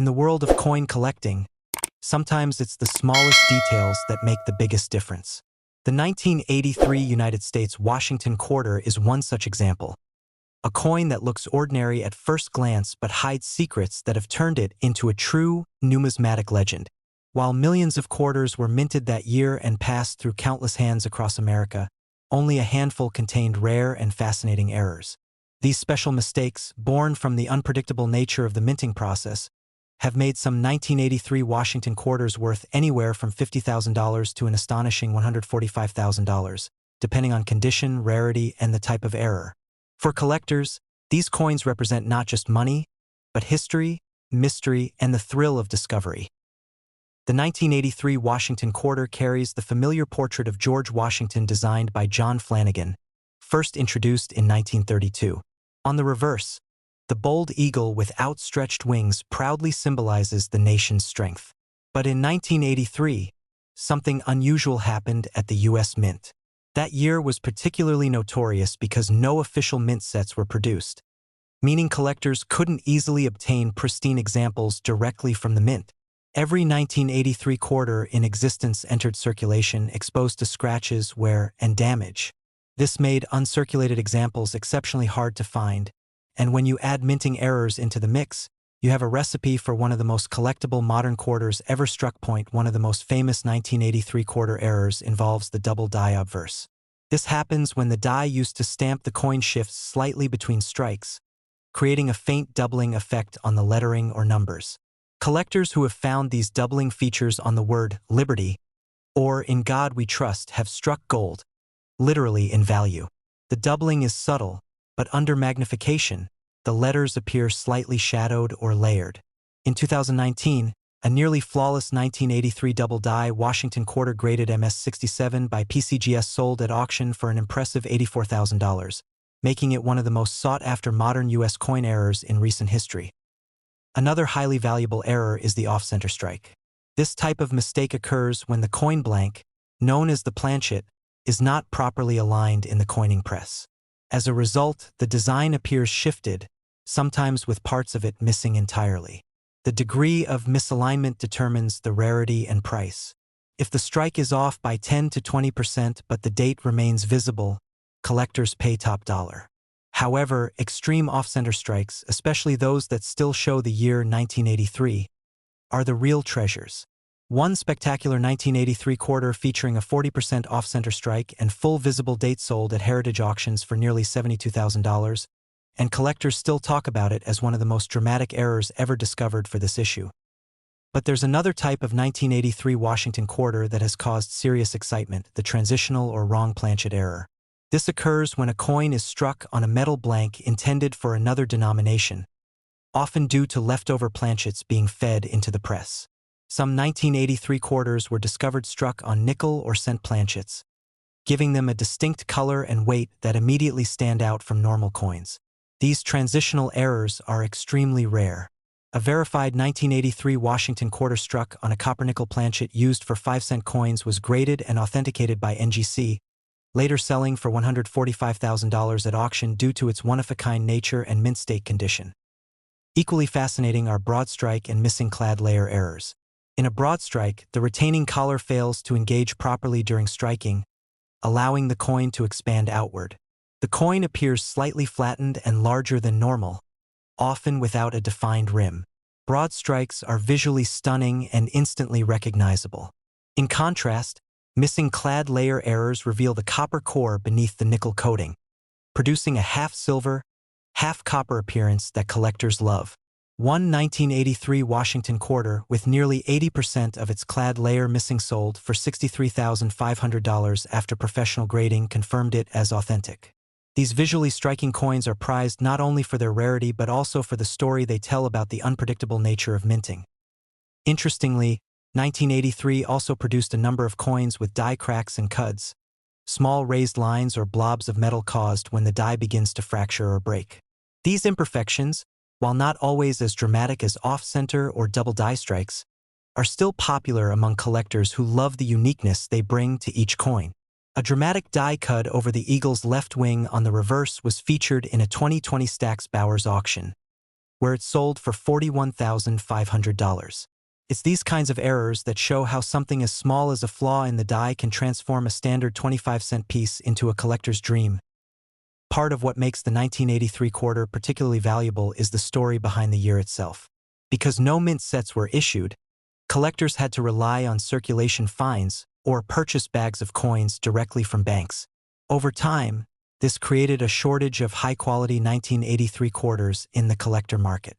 In the world of coin collecting, sometimes it's the smallest details that make the biggest difference. The 1983 United States Washington quarter is one such example. A coin that looks ordinary at first glance but hides secrets that have turned it into a true numismatic legend. While millions of quarters were minted that year and passed through countless hands across America, only a handful contained rare and fascinating errors. These special mistakes, born from the unpredictable nature of the minting process, have made some 1983 Washington quarters worth anywhere from $50,000 to an astonishing $145,000, depending on condition, rarity, and the type of error. For collectors, these coins represent not just money, but history, mystery, and the thrill of discovery. The 1983 Washington quarter carries the familiar portrait of George Washington designed by John Flanagan, first introduced in 1932. On the reverse, the bold eagle with outstretched wings proudly symbolizes the nation's strength. But in 1983, something unusual happened at the U.S. Mint. That year was particularly notorious because no official mint sets were produced, meaning collectors couldn't easily obtain pristine examples directly from the mint. Every 1983 quarter in existence entered circulation exposed to scratches, wear, and damage. This made uncirculated examples exceptionally hard to find, and when you add minting errors into the mix, you have a recipe for one of the most collectible modern quarters ever struck. One of the most famous 1983 quarter errors involves the double die obverse. This happens when the die used to stamp the coin shifts slightly between strikes, creating a faint doubling effect on the lettering or numbers. Collectors who have found these doubling features on the word Liberty or In God We Trust have struck gold, literally in value. The doubling is subtle, but under magnification, the letters appear slightly shadowed or layered. In 2019, a nearly flawless 1983 double die Washington quarter graded MS-67 by PCGS sold at auction for an impressive $84,000, making it one of the most sought-after modern U.S. coin errors in recent history. Another highly valuable error is the off-center strike. This type of mistake occurs when the coin blank, known as the planchet, is not properly aligned in the coining press. As a result, the design appears shifted, sometimes with parts of it missing entirely. The degree of misalignment determines the rarity and price. If the strike is off by 10 to 20% but the date remains visible, collectors pay top dollar. However, extreme off-center strikes, especially those that still show the year 1983, are the real treasures. One spectacular 1983 quarter featuring a 40% off-center strike and full visible date sold at heritage auctions for nearly $72,000, and collectors still talk about it as one of the most dramatic errors ever discovered for this issue. But there's another type of 1983 Washington quarter that has caused serious excitement, the transitional or wrong planchet error. This occurs when a coin is struck on a metal blank intended for another denomination, often due to leftover planchets being fed into the press. Some 1983 quarters were discovered struck on nickel or cent planchets, giving them a distinct color and weight that immediately stand out from normal coins. These transitional errors are extremely rare. A verified 1983 Washington quarter struck on a copper-nickel planchet used for 5-cent coins was graded and authenticated by NGC, later selling for $145,000 at auction due to its one-of-a-kind nature and mint state condition. Equally fascinating are broad strike and missing clad layer errors. In a broad strike, the retaining collar fails to engage properly during striking, allowing the coin to expand outward. The coin appears slightly flattened and larger than normal, often without a defined rim. Broad strikes are visually stunning and instantly recognizable. In contrast, missing clad layer errors reveal the copper core beneath the nickel coating, producing a half-silver, half-copper appearance that collectors love. One 1983 Washington quarter with nearly 80% of its clad layer missing sold for $63,500 after professional grading confirmed it as authentic. These visually striking coins are prized not only for their rarity but also for the story they tell about the unpredictable nature of minting. Interestingly, 1983 also produced a number of coins with die cracks and cuds, small raised lines or blobs of metal caused when the die begins to fracture or break. These imperfections, while not always as dramatic as off-center or double die strikes, are still popular among collectors who love the uniqueness they bring to each coin. A dramatic die cut over the eagle's left wing on the reverse was featured in a 2020 Stack's Bowers auction, where it sold for $41,500. It's these kinds of errors that show how something as small as a flaw in the die can transform a standard 25-cent piece into a collector's dream. Part of what makes the 1983 quarter particularly valuable is the story behind the year itself. Because no mint sets were issued, collectors had to rely on circulation fines or purchase bags of coins directly from banks. Over time, this created a shortage of high-quality 1983 quarters in the collector market.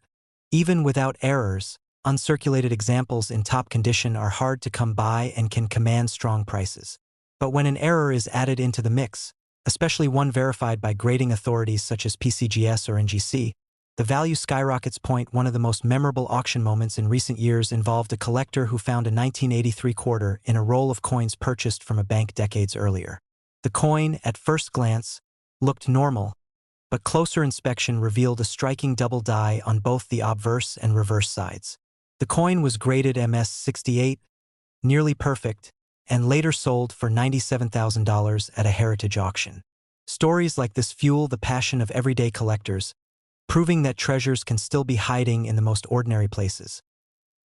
Even without errors, uncirculated examples in top condition are hard to come by and can command strong prices. But when an error is added into the mix, especially one verified by grading authorities such as PCGS or NGC, the value skyrockets. One of the most memorable auction moments in recent years involved a collector who found a 1983 quarter in a roll of coins purchased from a bank decades earlier. The coin, at first glance, looked normal, but closer inspection revealed a striking double die on both the obverse and reverse sides. The coin was graded MS-68, nearly perfect, and later sold for $97,000 at a heritage auction. Stories like this fuel the passion of everyday collectors, proving that treasures can still be hiding in the most ordinary places.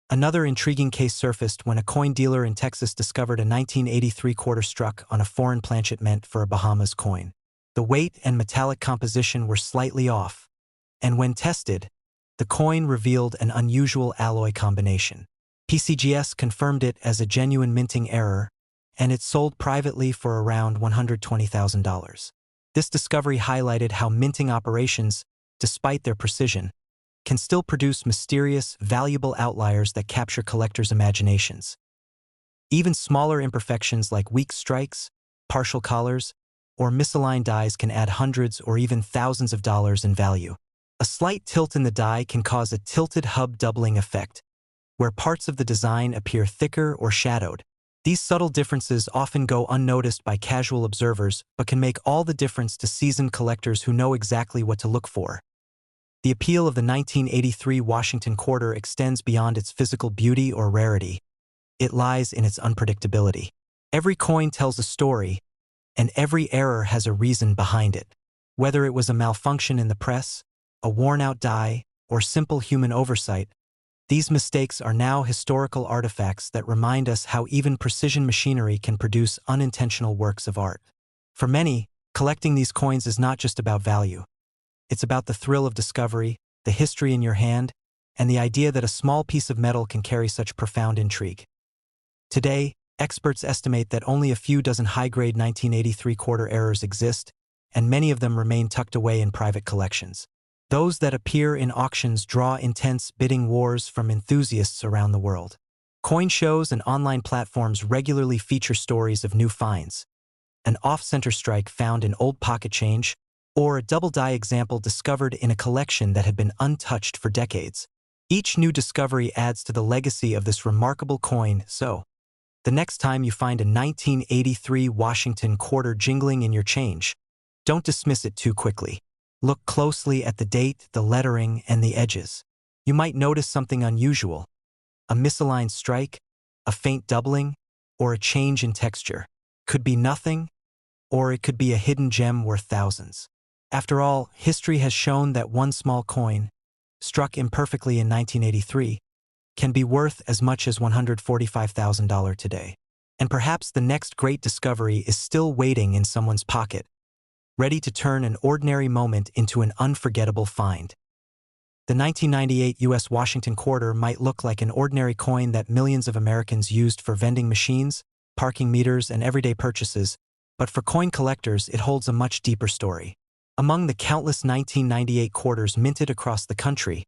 Another intriguing case surfaced when a coin dealer in Texas discovered a 1983 quarter struck on a foreign planchet meant for a Bahamas coin. The weight and metallic composition were slightly off, and when tested, the coin revealed an unusual alloy combination. PCGS confirmed it as a genuine minting error, and it sold privately for around $120,000. This discovery highlighted how minting operations, despite their precision, can still produce mysterious, valuable outliers that capture collectors' imaginations. Even smaller imperfections like weak strikes, partial collars, or misaligned dies can add hundreds or even thousands of dollars in value. A slight tilt in the die can cause a tilted hub doubling effect, where parts of the design appear thicker or shadowed. These subtle differences often go unnoticed by casual observers but can make all the difference to seasoned collectors who know exactly what to look for. The appeal of the 1983 Washington quarter extends beyond its physical beauty or rarity. It lies in its unpredictability. Every coin tells a story, and every error has a reason behind it. Whether it was a malfunction in the press, a worn-out die, or simple human oversight, these mistakes are now historical artifacts that remind us how even precision machinery can produce unintentional works of art. For many, collecting these coins is not just about value. It's about the thrill of discovery, the history in your hand, and the idea that a small piece of metal can carry such profound intrigue. Today, experts estimate that only a few dozen high-grade 1983 quarter errors exist, and many of them remain tucked away in private collections. Those that appear in auctions draw intense bidding wars from enthusiasts around the world. Coin shows and online platforms regularly feature stories of new finds, an off-center strike found in old pocket change, or a double die example discovered in a collection that had been untouched for decades. Each new discovery adds to the legacy of this remarkable coin, so the next time you find a 1983 Washington quarter jingling in your change, don't dismiss it too quickly. Look closely at the date, the lettering, and the edges. You might notice something unusual: a misaligned strike, a faint doubling, or a change in texture. Could be nothing, or it could be a hidden gem worth thousands. After all, history has shown that one small coin, struck imperfectly in 1983, can be worth as much as $145,000 today. And perhaps the next great discovery is still waiting in someone's pocket, ready to turn an ordinary moment into an unforgettable find. The 1998 U.S. Washington quarter might look like an ordinary coin that millions of Americans used for vending machines, parking meters, and everyday purchases, but for coin collectors, it holds a much deeper story. Among the countless 1998 quarters minted across the country,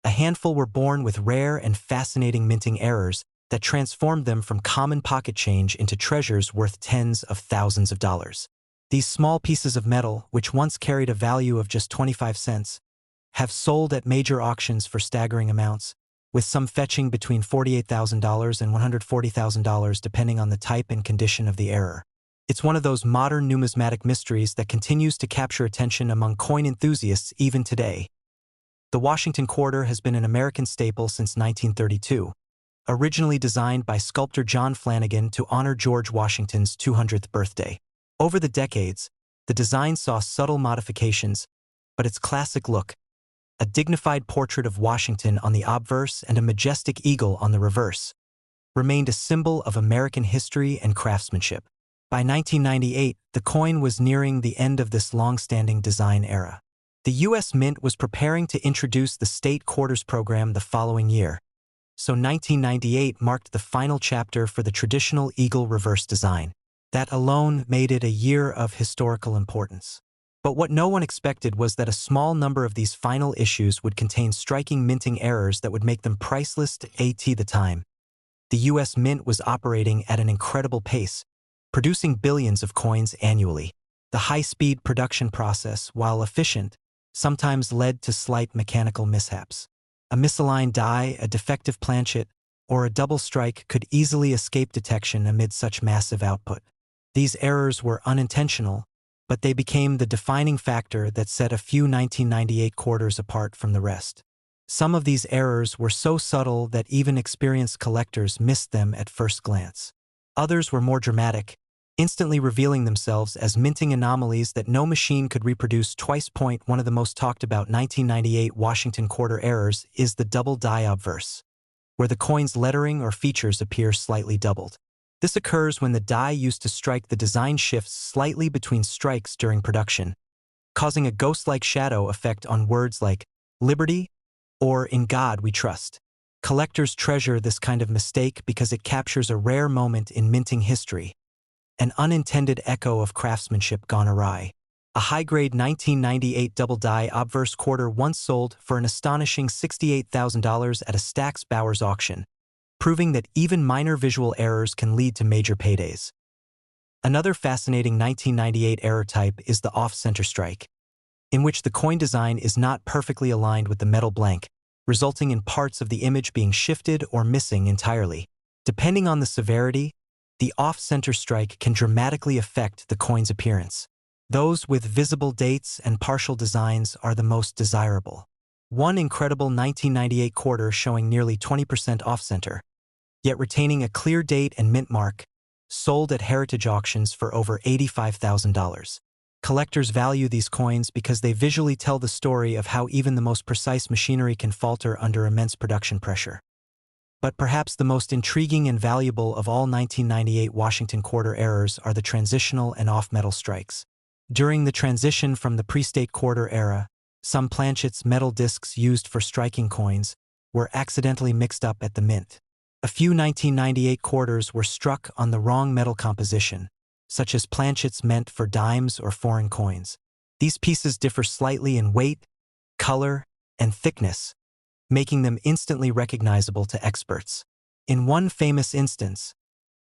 a handful were born with rare and fascinating minting errors that transformed them from common pocket change into treasures worth tens of thousands of dollars. These small pieces of metal, which once carried a value of just 25 cents, have sold at major auctions for staggering amounts, with some fetching between $48,000 and $140,000 depending on the type and condition of the error. It's one of those modern numismatic mysteries that continues to capture attention among coin enthusiasts even today. The Washington quarter has been an American staple since 1932, originally designed by sculptor John Flanagan to honor George Washington's 200th birthday. Over the decades, the design saw subtle modifications, but its classic look, a dignified portrait of Washington on the obverse and a majestic eagle on the reverse, remained a symbol of American history and craftsmanship. By 1998, the coin was nearing the end of this long-standing design era. The U.S. Mint was preparing to introduce the state quarters program the following year, so 1998 marked the final chapter for the traditional eagle reverse design. That alone made it a year of historical importance. But what no one expected was that a small number of these final issues would contain striking minting errors that would make them priceless at the time. The U.S. Mint was operating at an incredible pace, producing billions of coins annually. The high-speed production process, while efficient, sometimes led to slight mechanical mishaps. A misaligned die, a defective planchet, or a double strike could easily escape detection amid such massive output. These errors were unintentional, but they became the defining factor that set a few 1998 quarters apart from the rest. Some of these errors were so subtle that even experienced collectors missed them at first glance. Others were more dramatic, instantly revealing themselves as minting anomalies that no machine could reproduce. One of the most talked about 1998 Washington quarter errors is the double die obverse, where the coin's lettering or features appear slightly doubled. This occurs when the die used to strike the design shifts slightly between strikes during production, causing a ghost-like shadow effect on words like liberty or in God we trust. Collectors treasure this kind of mistake because it captures a rare moment in minting history, an unintended echo of craftsmanship gone awry. A high-grade 1998 double die obverse quarter once sold for an astonishing $68,000 at a Stack's Bowers auction, proving that even minor visual errors can lead to major paydays. Another fascinating 1998 error type is the off-center strike, in which the coin design is not perfectly aligned with the metal blank, resulting in parts of the image being shifted or missing entirely. Depending on the severity, the off-center strike can dramatically affect the coin's appearance. Those with visible dates and partial designs are the most desirable. One incredible 1998 quarter showing nearly 20% off-center, yet retaining a clear date and mint mark, sold at heritage auctions for over $85,000. Collectors value these coins because they visually tell the story of how even the most precise machinery can falter under immense production pressure. But perhaps the most intriguing and valuable of all 1998 Washington quarter errors are the transitional and off-metal strikes. During the transition from the pre-state quarter era, some planchets, metal discs used for striking coins, were accidentally mixed up at the mint. A few 1998 quarters were struck on the wrong metal composition, such as planchets meant for dimes or foreign coins. These pieces differ slightly in weight, color, and thickness, making them instantly recognizable to experts. In one famous instance,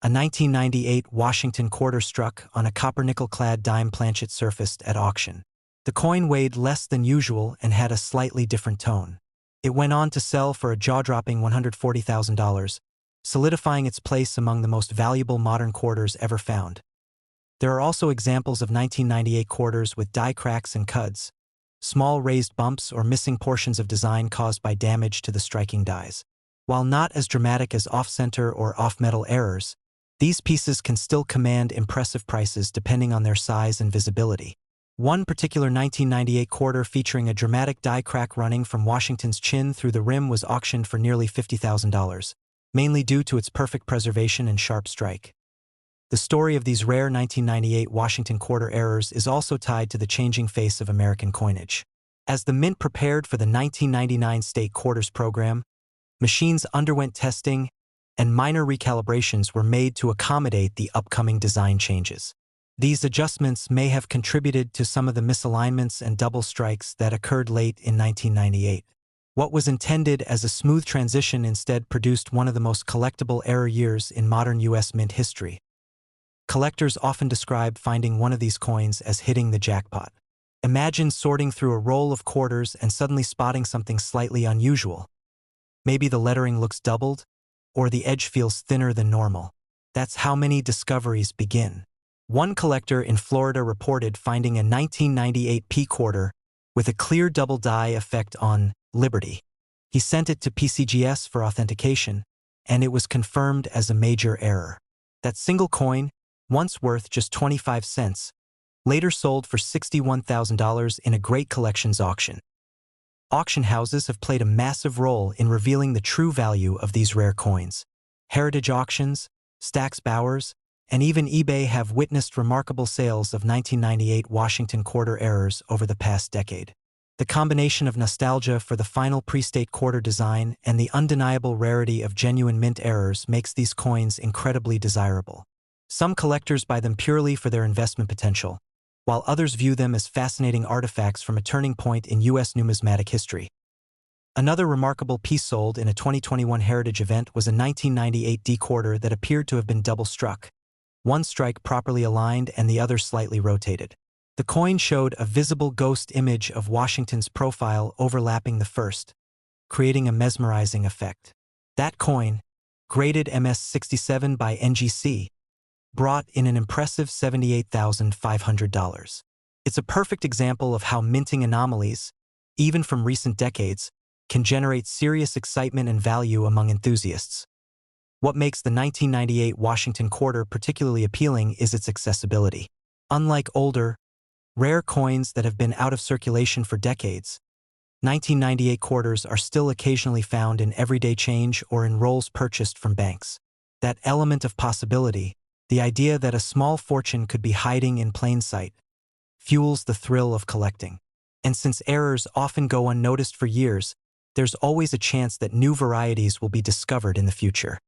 a 1998 Washington quarter struck on a copper-nickel-clad dime planchet surfaced at auction. The coin weighed less than usual and had a slightly different tone. It went on to sell for a jaw-dropping $140,000, solidifying its place among the most valuable modern quarters ever found. There are also examples of 1998 quarters with die cracks and cuds, small raised bumps or missing portions of design caused by damage to the striking dies. While not as dramatic as off-center or off-metal errors, these pieces can still command impressive prices depending on their size and visibility. One particular 1998 quarter featuring a dramatic die crack running from Washington's chin through the rim was auctioned for nearly $50,000, mainly due to its perfect preservation and sharp strike. The story of these rare 1998 Washington quarter errors is also tied to the changing face of American coinage. As the Mint prepared for the 1999 state quarters program, machines underwent testing, and minor recalibrations were made to accommodate the upcoming design changes. These adjustments may have contributed to some of the misalignments and double strikes that occurred late in 1998. What was intended as a smooth transition instead produced one of the most collectible error years in modern U.S. Mint history. Collectors often describe finding one of these coins as hitting the jackpot. Imagine sorting through a roll of quarters and suddenly spotting something slightly unusual. Maybe the lettering looks doubled, or the edge feels thinner than normal. That's how many discoveries begin. One collector in Florida reported finding a 1998 P quarter with a clear double die effect on Liberty. He sent it to PCGS for authentication, and it was confirmed as a major error. That single coin, once worth just 25 cents, later sold for $61,000 in a great collections auction. Auction houses have played a massive role in revealing the true value of these rare coins. Heritage auctions, Stack's Bowers, and even eBay have witnessed remarkable sales of 1998 Washington quarter errors over the past decade. The combination of nostalgia for the final pre-state quarter design and the undeniable rarity of genuine mint errors makes these coins incredibly desirable. Some collectors buy them purely for their investment potential, while others view them as fascinating artifacts from a turning point in U.S. numismatic history. Another remarkable piece sold in a 2021 Heritage event was a 1998 D quarter that appeared to have been double-struck, one strike properly aligned and the other slightly rotated. The coin showed a visible ghost image of Washington's profile overlapping the first, creating a mesmerizing effect. That coin, graded MS-67 by NGC, brought in an impressive $78,500. It's a perfect example of how minting anomalies, even from recent decades, can generate serious excitement and value among enthusiasts. What makes the 1998 Washington quarter particularly appealing is its accessibility. Unlike older, rare coins that have been out of circulation for decades, 1998 quarters are still occasionally found in everyday change or in rolls purchased from banks. That element of possibility, the idea that a small fortune could be hiding in plain sight, fuels the thrill of collecting. And since errors often go unnoticed for years, there's always a chance that new varieties will be discovered in the future.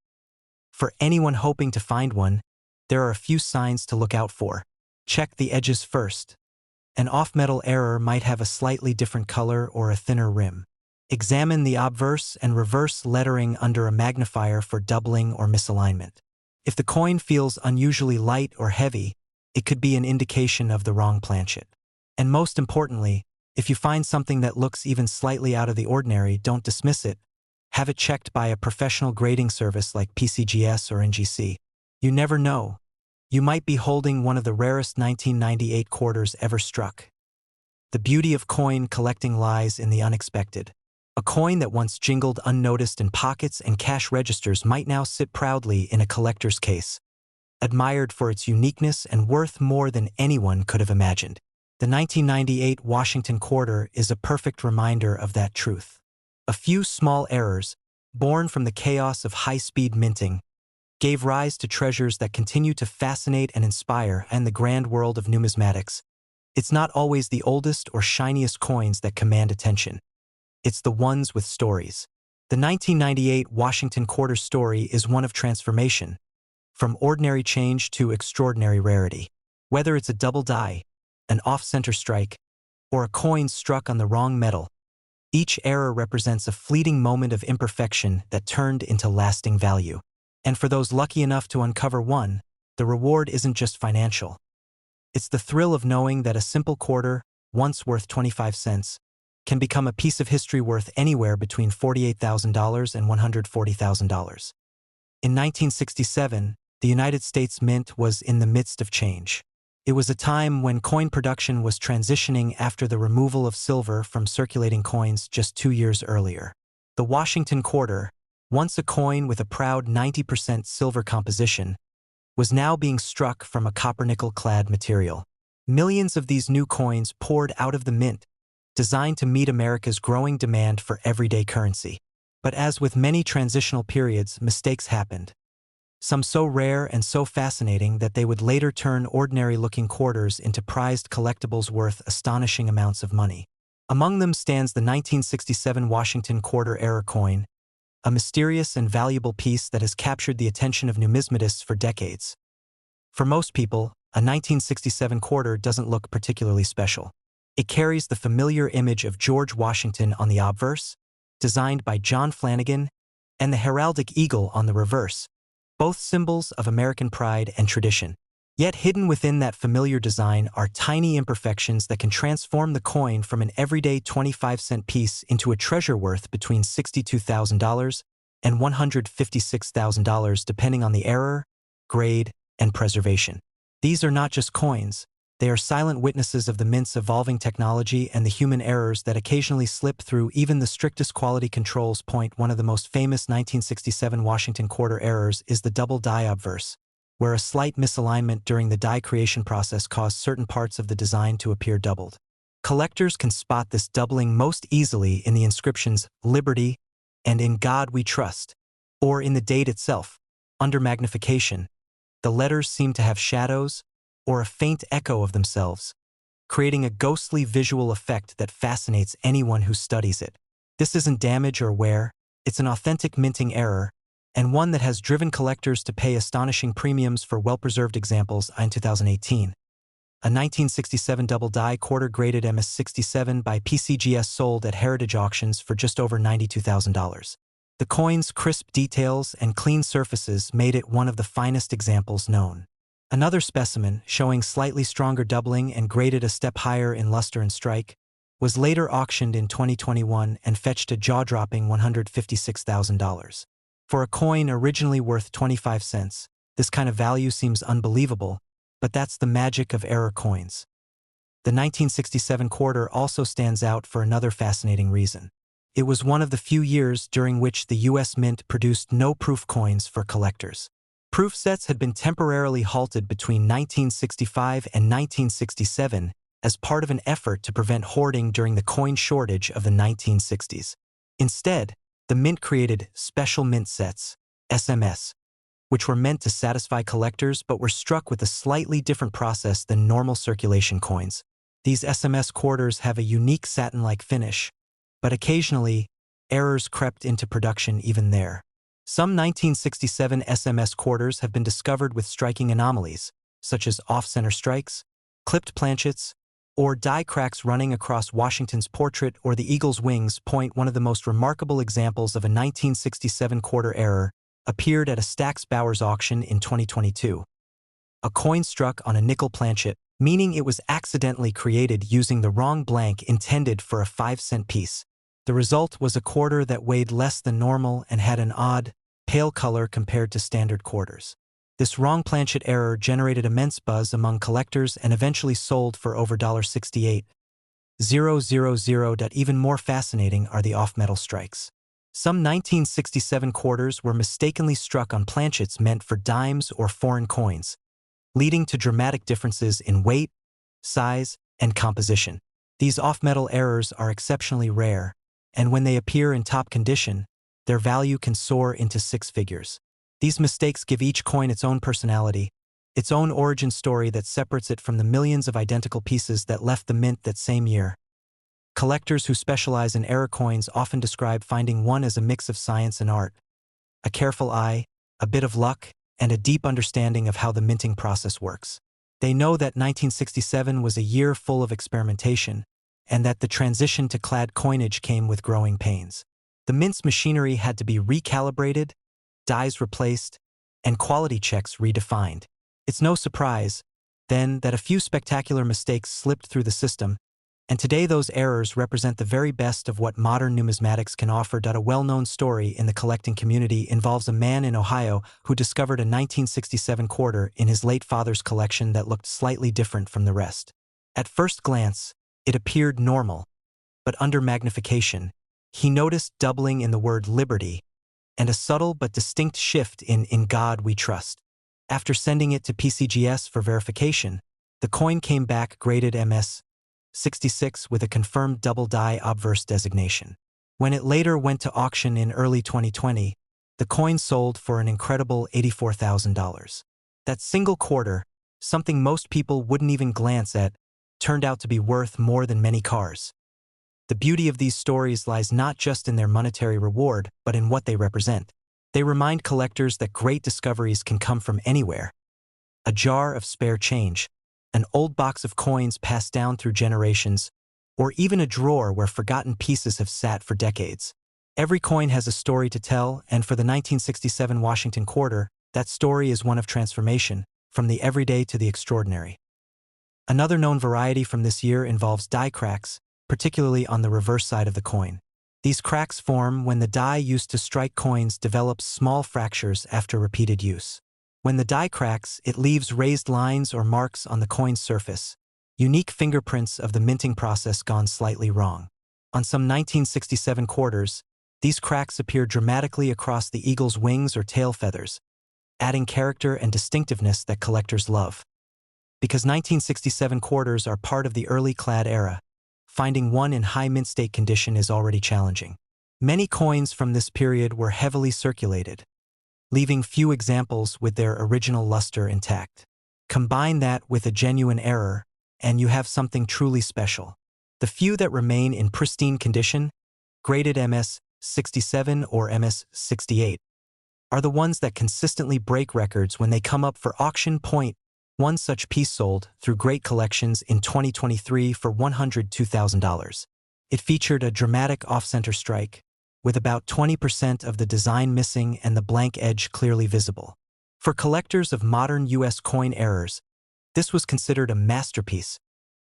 For anyone hoping to find one, there are a few signs to look out for. Check the edges first. An off-metal error might have a slightly different color or a thinner rim. Examine the obverse and reverse lettering under a magnifier for doubling or misalignment. If the coin feels unusually light or heavy, it could be an indication of the wrong planchet. And most importantly, if you find something that looks even slightly out of the ordinary, don't dismiss it. Have it checked by a professional grading service like PCGS or NGC. You never know. You might be holding one of the rarest 1998 quarters ever struck. The beauty of coin collecting lies in the unexpected. A coin that once jingled unnoticed in pockets and cash registers might now sit proudly in a collector's case, admired for its uniqueness and worth more than anyone could have imagined. The 1998 Washington quarter is a perfect reminder of that truth. A few small errors, born from the chaos of high-speed minting, gave rise to treasures that continue to fascinate and inspire in the grand world of numismatics. It's not always the oldest or shiniest coins that command attention. It's the ones with stories. The 1998 Washington quarter story is one of transformation, from ordinary change to extraordinary rarity. Whether it's a double die, an off-center strike, or a coin struck on the wrong metal, each error represents a fleeting moment of imperfection that turned into lasting value. And for those lucky enough to uncover one, the reward isn't just financial. It's the thrill of knowing that a simple quarter, once worth 25 cents, can become a piece of history worth anywhere between $48,000 and $140,000. In 1967, the United States Mint was in the midst of change. It was a time when coin production was transitioning after the removal of silver from circulating coins just 2 years earlier. The Washington quarter, once a coin with a proud 90% silver composition, was now being struck from a copper-nickel-clad material. Millions of these new coins poured out of the mint, designed to meet America's growing demand for everyday currency. But as with many transitional periods, mistakes happened. Some so rare and so fascinating that they would later turn ordinary-looking quarters into prized collectibles worth astonishing amounts of money. Among them stands the 1967 Washington quarter error coin, a mysterious and valuable piece that has captured the attention of numismatists for decades. For most people, a 1967 quarter doesn't look particularly special. It carries the familiar image of George Washington on the obverse, designed by John Flanagan, and the heraldic eagle on the reverse, both symbols of American pride and tradition. Yet hidden within that familiar design are tiny imperfections that can transform the coin from an everyday 25-cent piece into a treasure worth between $62,000 and $156,000 depending on the error, grade, and preservation. These are not just coins. They are silent witnesses of the mint's evolving technology and the human errors that occasionally slip through even the strictest quality controls. One of the most famous 1967 Washington quarter errors is the double die obverse, where a slight misalignment during the die creation process caused certain parts of the design to appear doubled. Collectors can spot this doubling most easily in the inscriptions "Liberty" and "In God We Trust," or in the date itself. Under magnification, the letters seem to have shadows or a faint echo of themselves, creating a ghostly visual effect that fascinates anyone who studies it. This isn't damage or wear, it's an authentic minting error, and one that has driven collectors to pay astonishing premiums for well-preserved examples. In 2018, a 1967 double-die quarter-graded MS-67 by PCGS sold at heritage auctions for just over $92,000. The coin's crisp details and clean surfaces made it one of the finest examples known. Another specimen, showing slightly stronger doubling and graded a step higher in luster and strike, was later auctioned in 2021 and fetched a jaw-dropping $156,000. For a coin originally worth 25 cents, this kind of value seems unbelievable, but that's the magic of error coins. The 1967 quarter also stands out for another fascinating reason. It was one of the few years during which the U.S. Mint produced no proof coins for collectors. Proof sets had been temporarily halted between 1965 and 1967 as part of an effort to prevent hoarding during the coin shortage of the 1960s. Instead, the Mint created special mint sets, SMS, which were meant to satisfy collectors but were struck with a slightly different process than normal circulation coins. These SMS quarters have a unique satin-like finish, but occasionally, errors crept into production even there. Some 1967 SMS quarters have been discovered with striking anomalies, such as off-center strikes, clipped planchets, or die cracks running across Washington's portrait or the eagle's wings. One of the most remarkable examples of a 1967 quarter error appeared at a Stax Bowers auction in 2022. A coin struck on a nickel planchet, meaning it was accidentally created using the wrong blank intended for a 5-cent piece. The result was a quarter that weighed less than normal and had an odd, pale color compared to standard quarters. This wrong planchet error generated immense buzz among collectors and eventually sold for over $68,000. Even more fascinating are the off-metal strikes. Some 1967 quarters were mistakenly struck on planchets meant for dimes or foreign coins, leading to dramatic differences in weight, size, and composition. These off-metal errors are exceptionally rare, and when they appear in top condition, their value can soar into six figures. These mistakes give each coin its own personality, its own origin story that separates it from the millions of identical pieces that left the mint that same year. Collectors who specialize in error coins often describe finding one as a mix of science and art. A careful eye, a bit of luck, and a deep understanding of how the minting process works. They know that 1967 was a year full of experimentation, and that the transition to clad coinage came with growing pains. The mint's machinery had to be recalibrated, dies replaced, and quality checks redefined. It's no surprise, then, that a few spectacular mistakes slipped through the system, and today those errors represent the very best of what modern numismatics can offer. A well-known story in the collecting community involves a man in Ohio who discovered a 1967 quarter in his late father's collection that looked slightly different from the rest. At first glance, it appeared normal, but under magnification, he noticed doubling in the word liberty and a subtle but distinct shift in God We Trust. After sending it to PCGS for verification, the coin came back graded MS-66 with a confirmed double-die obverse designation. When it later went to auction in early 2020, the coin sold for an incredible $84,000. That single quarter, something most people wouldn't even glance at, turned out to be worth more than many cars. The beauty of these stories lies not just in their monetary reward, but in what they represent. They remind collectors that great discoveries can come from anywhere. A jar of spare change, an old box of coins passed down through generations, or even a drawer where forgotten pieces have sat for decades. Every coin has a story to tell, and for the 1967 Washington quarter, that story is one of transformation, from the everyday to the extraordinary. Another known variety from this year involves die cracks, particularly on the reverse side of the coin. These cracks form when the die used to strike coins develops small fractures after repeated use. When the die cracks, it leaves raised lines or marks on the coin's surface, unique fingerprints of the minting process gone slightly wrong. On some 1967 quarters, these cracks appear dramatically across the eagle's wings or tail feathers, adding character and distinctiveness that collectors love. Because 1967 quarters are part of the early clad era, finding one in high mint state condition is already challenging. Many coins from this period were heavily circulated, leaving few examples with their original luster intact. Combine that with a genuine error, and you have something truly special. The few that remain in pristine condition, graded MS-67 or MS-68, are the ones that consistently break records when they come up for auction. One such piece sold through Great Collections in 2023 for $102,000. It featured a dramatic off-center strike, with about 20% of the design missing and the blank edge clearly visible. For collectors of modern U.S. coin errors, this was considered a masterpiece,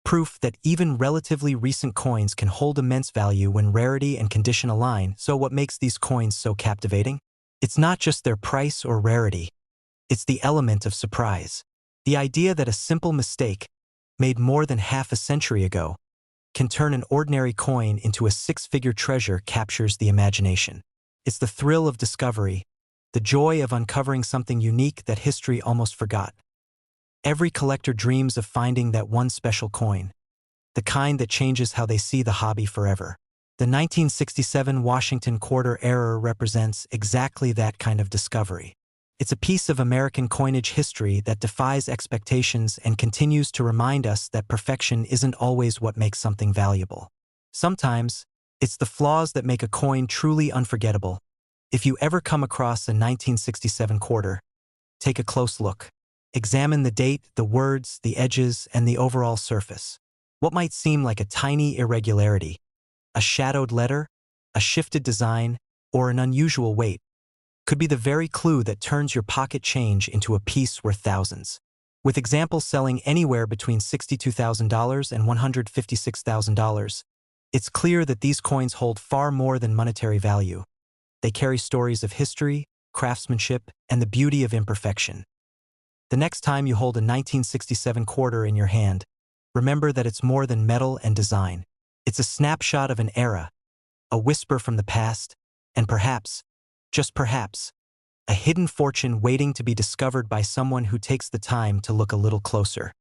proof that even relatively recent coins can hold immense value when rarity and condition align. So what makes these coins so captivating? It's not just their price or rarity, it's the element of surprise. The idea that a simple mistake, made more than half a century ago, can turn an ordinary coin into a six-figure treasure captures the imagination. It's the thrill of discovery, the joy of uncovering something unique that history almost forgot. Every collector dreams of finding that one special coin, the kind that changes how they see the hobby forever. The 1967 Washington quarter error represents exactly that kind of discovery. It's a piece of American coinage history that defies expectations and continues to remind us that perfection isn't always what makes something valuable. Sometimes, it's the flaws that make a coin truly unforgettable. If you ever come across a 1967 quarter, take a close look. Examine the date, the words, the edges, and the overall surface. What might seem like a tiny irregularity, a shadowed letter, a shifted design, or an unusual weight, could be the very clue that turns your pocket change into a piece worth thousands. With examples selling anywhere between $62,000 and $156,000, it's clear that these coins hold far more than monetary value. They carry stories of history, craftsmanship, and the beauty of imperfection. The next time you hold a 1967 quarter in your hand, remember that it's more than metal and design. It's a snapshot of an era, a whisper from the past, and perhaps, just perhaps, a hidden fortune waiting to be discovered by someone who takes the time to look a little closer.